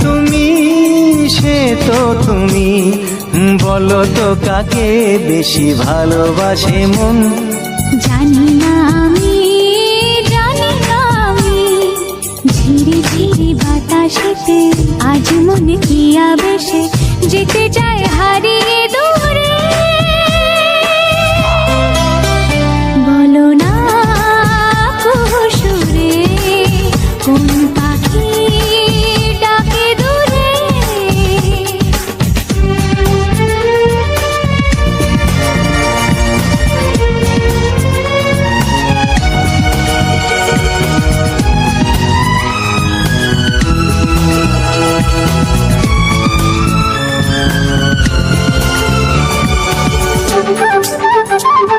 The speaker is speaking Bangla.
তুমি, সে তো তুমি, বলো তো কাকে বেশি ভালোবাসে মন। জানি না আমি, জানি না আমি, ঝিরি ঝিরি বাতাসেতে আজ মনে কি আবেশে যেতে চায় হারিয়ে